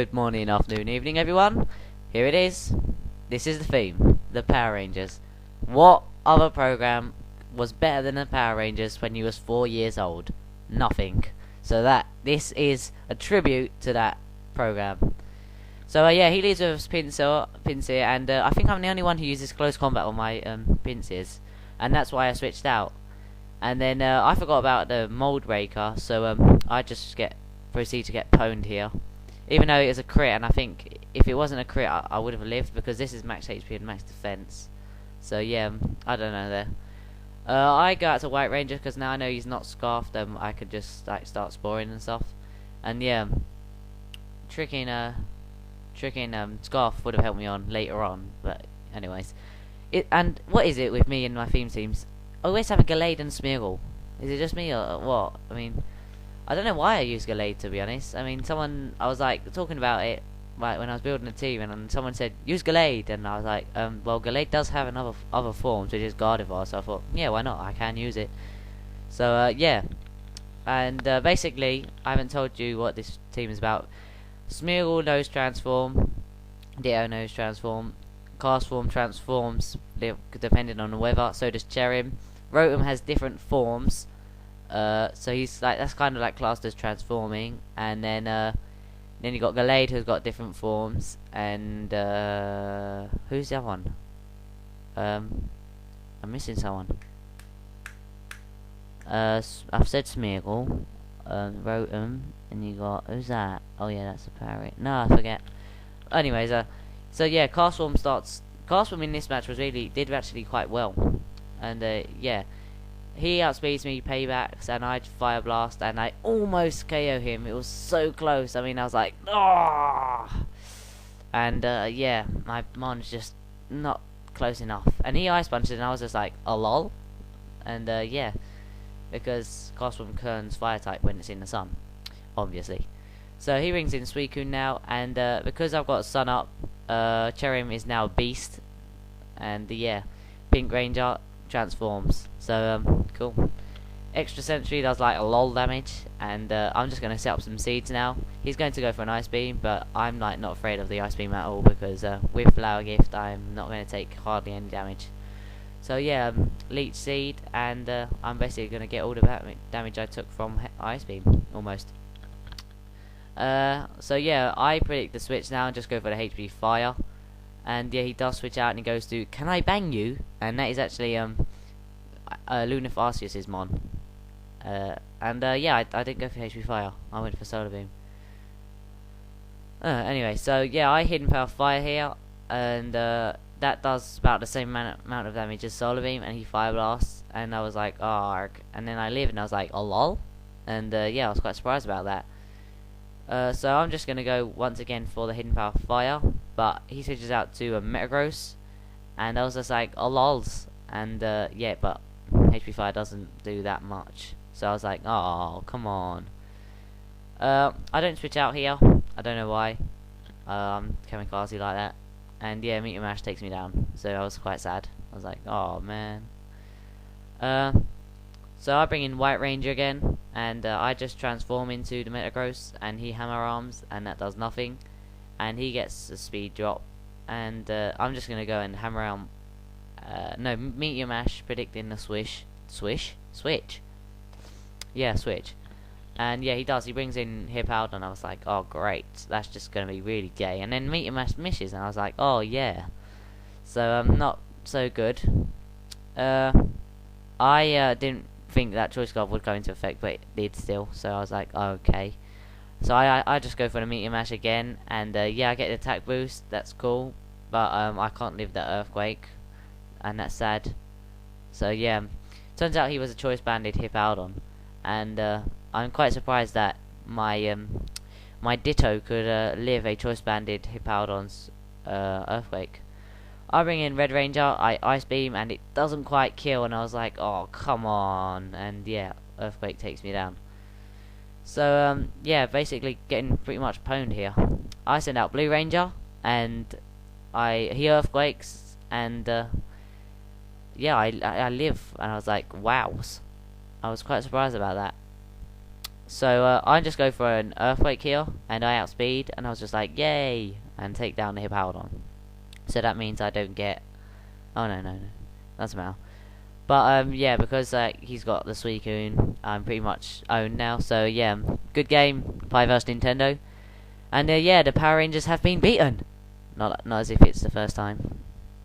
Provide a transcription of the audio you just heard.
Good morning, afternoon, evening, everyone. Here it is. This is the theme, the Power Rangers. What other program was better than the Power Rangers when you was 4 years old? Nothing. So this is a tribute to that program. So yeah, he leads with Pinsir, and I think I'm the only one who uses close combat on my Pinsirs, and that's why I switched out. And then I forgot about the mold breaker, so I just proceed to get pwned here. Even though it was a crit, and I think if it wasn't a crit, I would have lived, because this is max HP and max defense. So yeah, I don't know there. I go out to White Ranger because now I know he's not scarfed. I could just like start sporing and stuff. And yeah, tricking Scarf would have helped me on later on. But anyways, and what is it with me and my theme teams? I always have a Gallade and Smeargle. Is it just me or what? I mean, I don't know why I use Gallade, to be honest. I mean, I was like talking about it like when I was building a team, and someone said use Gallade, and I was like, well, Gallade does have other forms, which is Gardevoir, so I thought, yeah, why not? I can use it. So yeah, and basically, I haven't told you what this team is about. Smeargle nose transform, Ditto nose transform, Castform transforms depending on the weather. So does Cherim. Rotom has different forms. So he's like, that's kind of like classed as transforming, and then you got Gallade, who's got different forms, and who's the other one? I'm missing someone. I've said Smeargle, Rotom, and you got, who's that? Oh yeah, that's a parrot. No, I forget. Anyways, so yeah, Castform in this match did actually quite well, and yeah. He outspeeds me, paybacks, and I Fire Blast, and I almost KO him. It was so close. I mean, I was like, ah! And yeah, my Mon's just not close enough. And he Ice Punched, and I was just like, oh lol. And yeah, because Castform turns Fire type when it's in the sun, obviously. So he brings in Suicune now, and because I've got Sun up, Cherim is now a Beast, and yeah, Pink Ranger transforms. So cool. Extra Sentry does like a lol damage, and I'm just going to set up some seeds now. He's going to go for an Ice Beam, but I'm like not afraid of the Ice Beam at all, because with Flower Gift I'm not going to take hardly any damage. So yeah, Leech Seed, and I'm basically going to get all the damage I took from Ice Beam, almost. So yeah, I predict the switch now and just go for the HP Fire. And yeah, he does switch out and he goes to, can I bang you? And that is actually Lunaf Arceus' mon. And yeah, I didn't go for HP Fire. I went for Solar Beam. Anyway, so yeah, I Hidden Power Fire here, and that does about the same amount of damage as Solar Beam, and he Fire Blasts, and I was like, arg. And then I live, and I was like, oh lol. And yeah, I was quite surprised about that. So I'm just going to go once again for the Hidden Power Fire, but he switches out to a Metagross, and I was just like, oh lols. And yeah, but HP Fire doesn't do that much, so I was like, oh come on. I don't switch out here, I don't know why. I'm kamikaze like that, and yeah, Meteor Mash takes me down, so I was quite sad. I was like, oh man. So I bring in White Ranger again, and I just transform into the Metagross, and he Hammer Arms, and that does nothing, and he gets a speed drop, and I'm just gonna go and Hammer Arm, no, Meteor Mash, predicting the switch, yeah, switch, and yeah, he does. He brings in Hippowdon, and I was like, oh great, that's just gonna be really gay, and then Meteor Mash misses, and I was like, oh yeah, so not so good. I didn't think that Choice Scarf would go into effect, but it did still, so I was like, oh, okay. So I just go for the Meteor Mash again, and yeah, I get the attack boost, that's cool, but I can't live the Earthquake, and that's sad. So yeah, turns out he was a Choice Banded Hippowdon, and I'm quite surprised that my my Ditto could live a Choice Banded Hippowdon's Earthquake. I bring in Red Ranger, I Ice Beam, and it doesn't quite kill, and I was like, oh, come on, and yeah, Earthquake takes me down. So, yeah, basically getting pretty much pwned here. I send out Blue Ranger, and he Earthquakes, and yeah, I live, and I was like, wows. I was quite surprised about that. So I just go for an earthquake here, and I outspeed, and I was just like, yay, and take down the Hippowdon. So that means I don't get. Oh no, doesn't matter. But yeah, because he's got the Suicune, I'm pretty much owned now. So yeah, good game, Pie vs Nintendo, and yeah, the Power Rangers have been beaten. Not as if it's the first time.